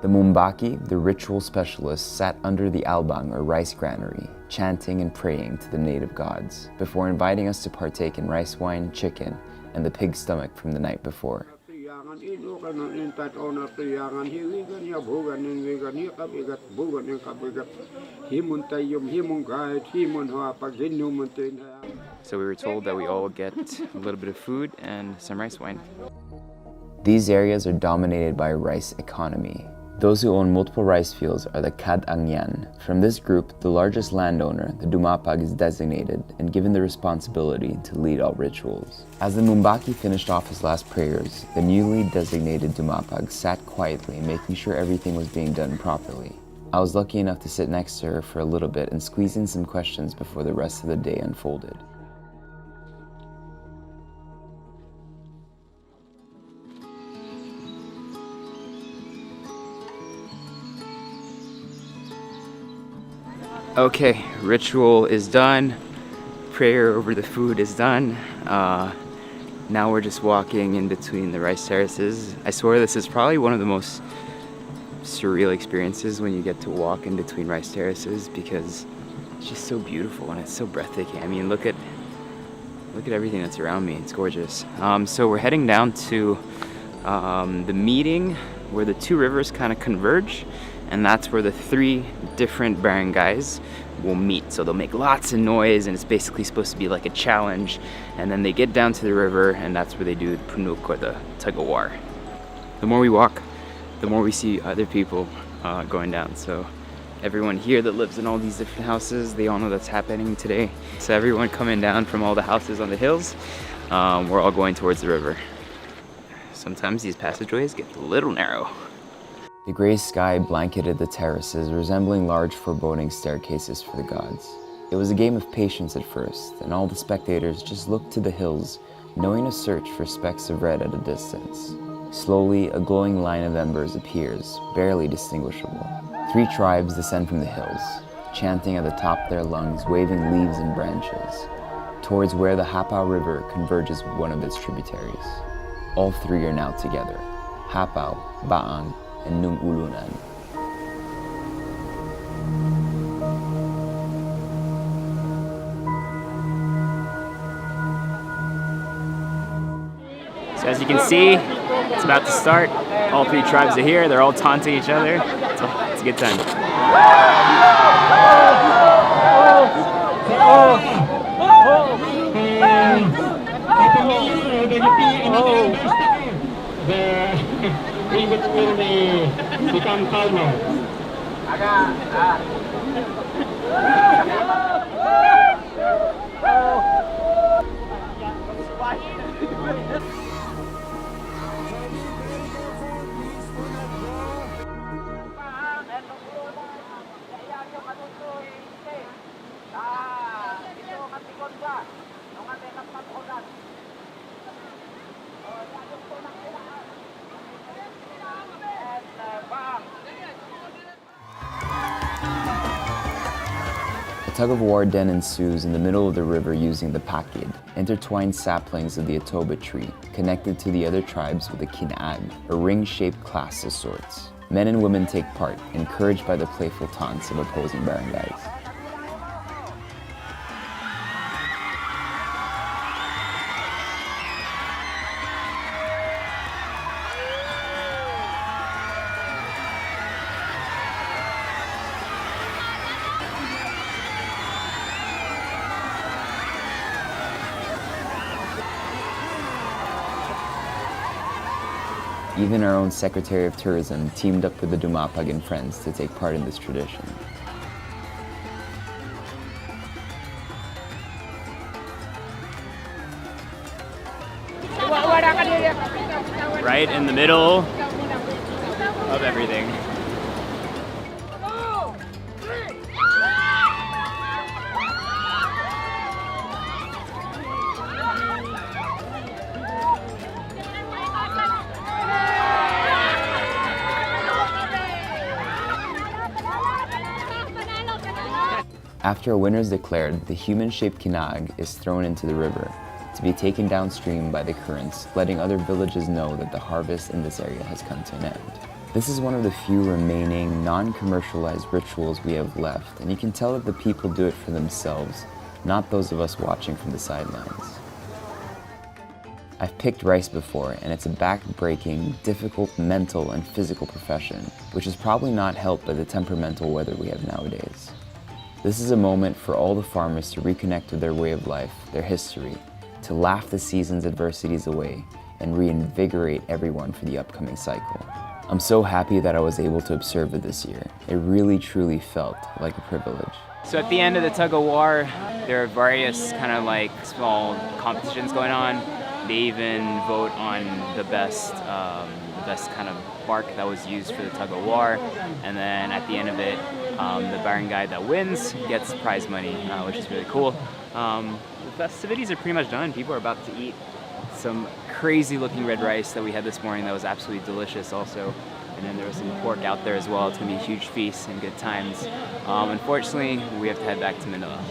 The Mumbaki, the ritual specialist, sat under the albang or rice granary, chanting and praying to the native gods, before inviting us to partake in rice wine, chicken, and the pig stomach from the night before. So we were told that we all get a little bit of food and some rice wine. These areas are dominated by a rice economy. Those who own multiple rice fields are the Kadangyan. From this group, the largest landowner, the Dumapag, is designated and given the responsibility to lead all rituals. As the Mumbaki finished off his last prayers, the newly designated Dumapag sat quietly, making sure everything was being done properly. I was lucky enough to sit next to her for a little bit and squeeze in some questions before the rest of the day unfolded. Okay, ritual is done. Prayer over the food is done. Now we're just walking in between the rice terraces. I swear this is probably one of the most surreal experiences when you get to walk in between rice terraces, because it's just so beautiful and it's so breathtaking. I mean, look at everything that's around me. It's gorgeous. So we're heading down to the meeting where the two rivers kind of converge, and that's where the three different barangays will meet. So they'll make lots of noise, and it's basically supposed to be like a challenge, and then they get down to the river, and that's where they do the Punuk, or the tug of war. The more we walk, the more we see other people going down. So everyone here that lives in all these different houses, they all know that's happening today. So everyone coming down from all the houses on the hills, we're all going towards the river. Sometimes these passageways get a little narrow. The gray sky blanketed the terraces, resembling large foreboding staircases for the gods. It was a game of patience at first, and all the spectators just looked to the hills, knowing to search for specks of red at a distance. Slowly, a glowing line of embers appears, barely distinguishable. Three tribes descend from the hills, chanting at the top of their lungs, waving leaves and branches, towards where the Hapao River converges with one of its tributaries. All three are now together: Hapao, Baang, and Nungulunan. So as you can see, it's about to start. All three tribes are here. They're all taunting each other. It's a good time. Become calmer. A tug-of-war then ensues in the middle of the river using the pakid, intertwined saplings of the atoba tree, connected to the other tribes with a kinag, a ring-shaped class of sorts. Men and women take part, encouraged by the playful taunts of opposing barangays. Even our own Secretary of Tourism teamed up with the Dumapag and friends to take part in this tradition. Right in the middle of everything. After a winner is declared, the human-shaped kinag is thrown into the river, to be taken downstream by the currents, letting other villages know that the harvest in this area has come to an end. This is one of the few remaining non-commercialized rituals we have left, and you can tell that the people do it for themselves, not those of us watching from the sidelines. I've picked rice before, and it's a back-breaking, difficult mental and physical profession, which is probably not helped by the temperamental weather we have nowadays. This is a moment for all the farmers to reconnect with their way of life, their history, to laugh the season's adversities away, and reinvigorate everyone for the upcoming cycle. I'm so happy that I was able to observe it this year. It really truly felt like a privilege. So at the end of the tug of war, there are various kind of like small competitions going on. They even vote on the best kind of bark that was used for the tug of war, and then at the end of it, the barangay that wins gets prize money, which is really cool. The festivities are pretty much done. People are about to eat some crazy looking red rice that we had this morning that was absolutely delicious also. And then there was some pork out there as well. It's gonna be a huge feast and good times. Unfortunately, we have to head back to Manila.